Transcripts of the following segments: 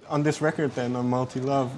on this record then, on Multi Love,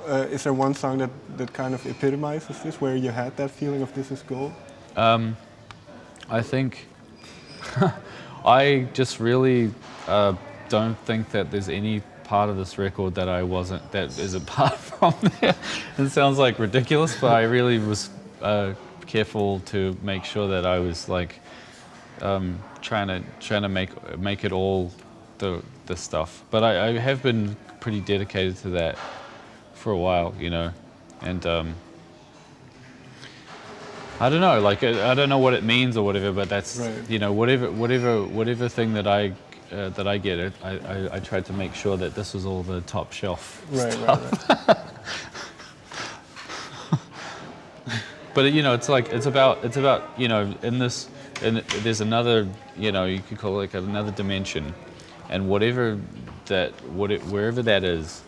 is there one song that kind of epitomizes this, where you had that feeling of this is gold? I think I just really don't think that there's any part of this record that that is apart from there. It sounds like ridiculous, but I really was careful to make sure that I was like trying to make it all the stuff. But I have been pretty dedicated to that for a while, you know, and I don't know, like I don't know what it means or whatever, but that's right. You know, whatever thing that I get, I tried to make sure that this was all the top shelf stuff. Right. But you know, it's about you know, there's another, you know, you could call it like another dimension, and wherever that is,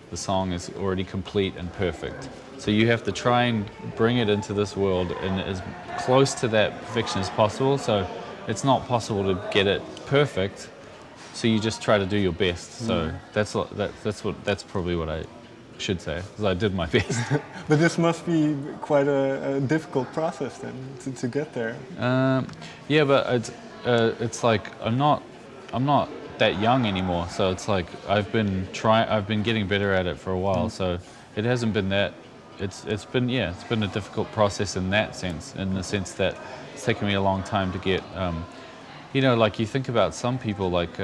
the song is already complete and perfect. So you have to try and bring it into this world and as close to that perfection as possible. So it's not possible to get it perfect. So you just try to do your best. So that's probably what I should say, because I did my best. But this must be quite a difficult process then to get there. Yeah, but it's like I'm not that young anymore. So it's like I've been getting better at it for a while. So it hasn't been that. It's been a difficult process in that sense, in the sense that it's taken me a long time to get. You know, like you think about some people, like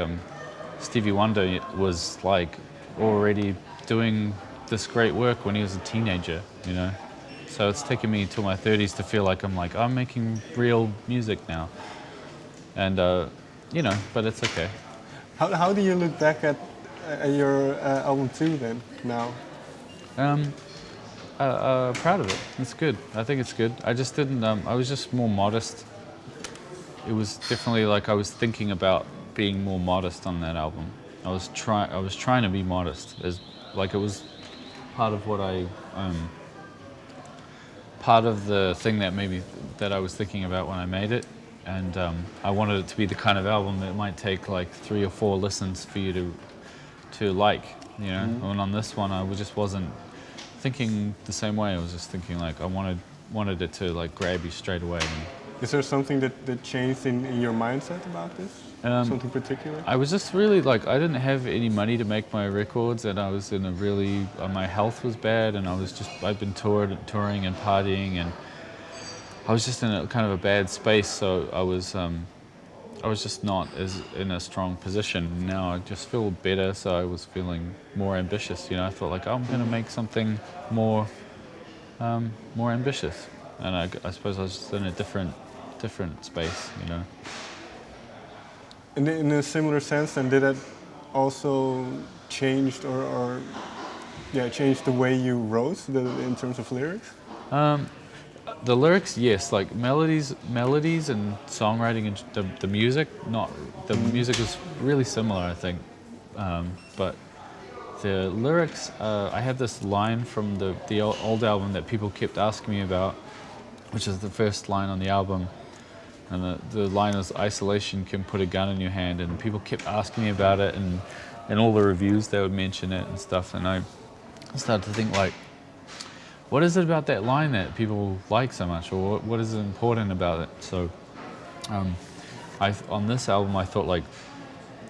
Stevie Wonder was like already doing this great work when he was a teenager, you know. So it's taken me till my 30s to feel like I'm making real music now, and you know, but it's okay. How do you look back at your album 2 then now? Proud of it. It's good. I think it's good. I just didn't. I was just more modest. It was definitely like I was thinking about being more modest on that album. I was trying to be modest, as like it was part of what part of the thing that I was thinking about when I made it, and I wanted it to be the kind of album that might take like 3 or 4 listens for you to like, you know. And on this one, I just wasn't thinking the same way. I was just thinking like I wanted it to like grab you straight away. Is there something that changed in your mindset about this? Something particular? I was just really like, I didn't have any money to make my records, and I was in a really, my health was bad, and I'd been touring and partying, and I was just in a kind of a bad space. So I was just not in a strong position. Now I just feel better, so I was feeling more ambitious. You know, I thought like, I'm going to make something more ambitious, and I suppose I was just in a different space, you know. In a similar sense, then, did that also changed or changed the way you wrote in terms of lyrics? The lyrics, yes, like melodies and songwriting and the music, not the music was really similar, I think, but the lyrics, I had this line from the old album that people kept asking me about, which is the first line on the album, and the line is "Isolation can put a gun in your hand," and people kept asking me about it, and all the reviews they would mention it and stuff, and I started to think like, what is it about that line that people like so much, or what is important about it? So on this album I thought like,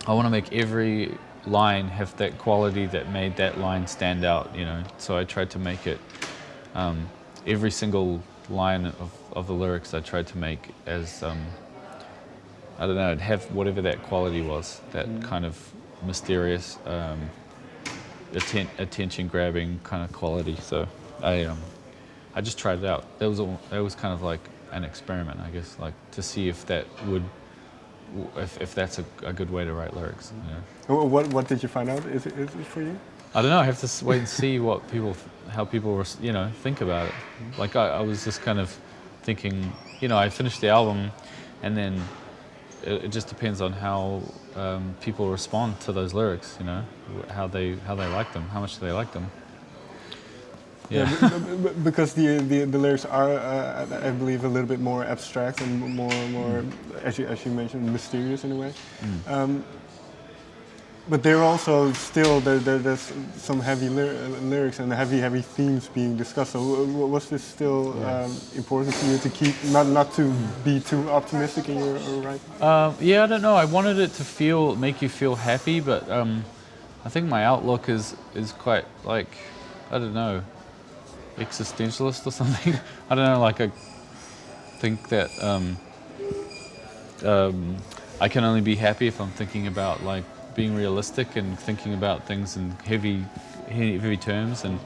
I want to make every line have that quality that made that line stand out, you know. So I tried to make it, every single line of the lyrics I tried to make as, I don't know, it'd have whatever that quality was, that kind of mysterious, attention-grabbing kind of quality. So I just tried it out. That was kind of like an experiment, I guess, like to see if that would, if that's a good way to write lyrics. You know? What did you find out? Is it for you? I don't know. I have to wait and see how people you know, think about it. Like I was just kind of thinking, you know, I finished the album, and then it just depends on how people respond to those lyrics. You know, how they like them, how much they like them. Yeah, because the lyrics are, I believe, a little bit more abstract and more as you mentioned, mysterious in a way. But there also still there's some heavy lyrics and heavy themes being discussed. So was this still important to you to keep not to be too optimistic in your writing? Yeah, I don't know. I wanted it to make you feel happy, but I think my outlook is quite like, I don't know, existentialist or something. I don't know. Like I think that I can only be happy if I'm thinking about like being realistic and thinking about things in heavy terms. And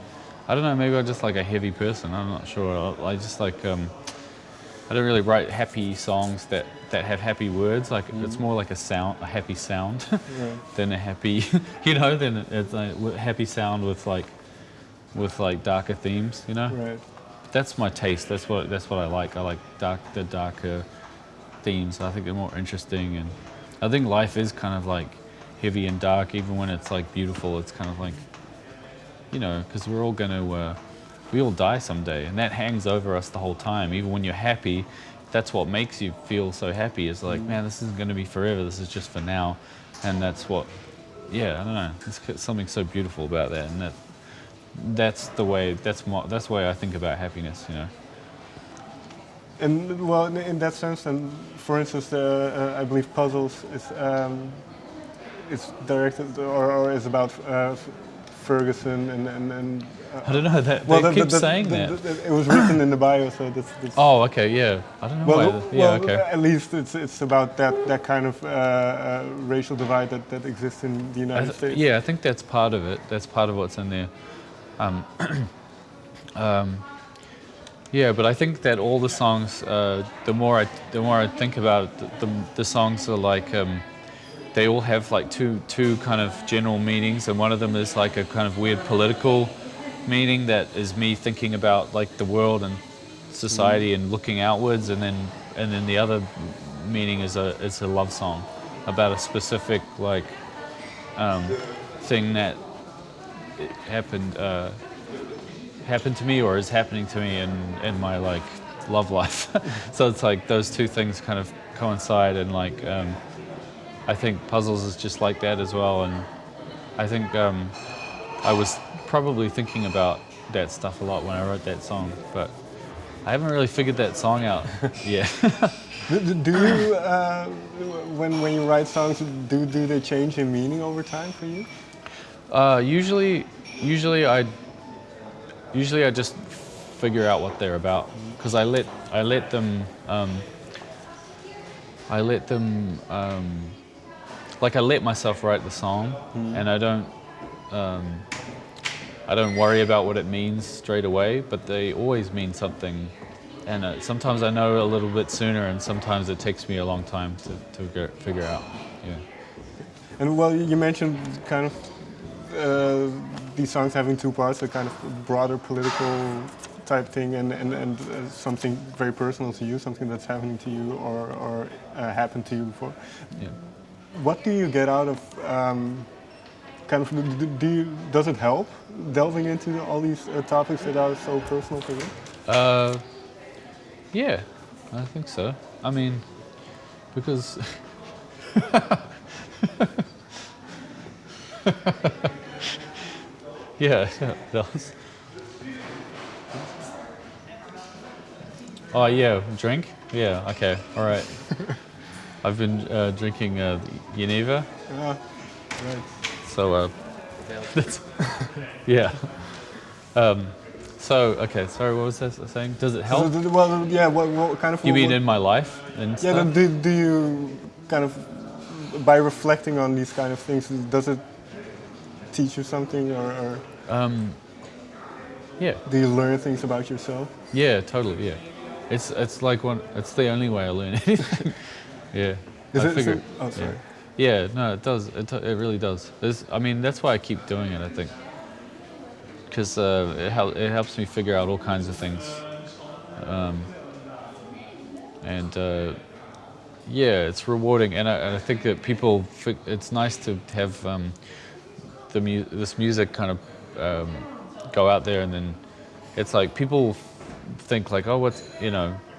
I don't know, maybe I'm just like a heavy person. I'm not sure. I just like I don't really write happy songs that have happy words. Like it's more like a happy sound, than a happy, than it's like happy sound with like darker themes. Right. That's my taste. That's what I like. I like the darker themes. I think they're more interesting, and I think life is kind of like heavy and dark, even when it's like beautiful. It's kind of like, because we're all gonna, we all die someday, and that hangs over us the whole time. Even when you're happy, that's what makes you feel so happy. Is like, man, this isn't gonna be forever. This is just for now, and that's what, I don't know. There's something so beautiful about that, and that's the way I think about happiness. And well, in that sense, and for instance, I believe Puzzles is it's directed or is about Ferguson and I don't know that they keep saying that. It was written in the bio, so that's Oh, okay, yeah. I don't know why. Okay. At least it's about that kind of racial divide that exists in the United States. Yeah, I think that's part of it. That's part of what's in there. Yeah, but I think that all the songs, the more I think about it, the songs are like they all have like two kind of general meanings, and one of them is like a kind of weird political meaning that is me thinking about like the world and society and looking outwards, and then the other meaning is a love song about a specific like thing that happened to me or is happening to me in my like love life. So it's like those two things kind of coincide, and like I think Puzzles is just like that as well. And I think I was probably thinking about that stuff a lot when I wrote that song, but I haven't really figured that song out yet. Do you when you write songs, do they change in meaning over time for you? Usually I just figure out what they're about, because I let them like I let myself write the song, and I don't worry about what it means straight away, but they always mean something, and sometimes I know a little bit sooner, and sometimes it takes me a long time to figure out. Yeah. And well, you mentioned kind of these songs having two parts, a kind of broader political type thing and something very personal to you, something that's happening to you or happened to you before. Yeah. What do you get out of kind of, does it help delving into all these topics that are so personal to you? Yeah, I think so. I mean, because yeah, it does. Oh yeah, drink? Yeah, okay, all right. I've been drinking Geneva. Right. So, that's, yeah. So, okay, sorry, what was I saying? Does it help? So, well, yeah, what kind of... You mean in my life and stuff? Yeah, do you kind of, by reflecting on these kind of things, does it teach you something or yeah. Do you learn things about yourself? Yeah, totally, yeah. It's like it's the only way I learn anything. Yeah. Oh, sorry. Yeah, no, it does. It really does. I mean, that's why I keep doing it, I think. Because it helps me figure out all kinds of things. Yeah, it's rewarding. And I think that it's nice to have this music kind of go out there, and then it's like people think like, oh,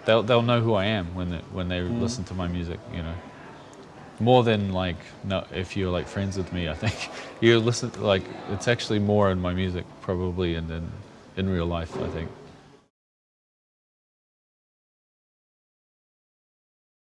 they'll know who I am when they listen to my music, more than like no, if you're like friends with me, I think you listen like it's actually more in my music probably and then in real life, I think.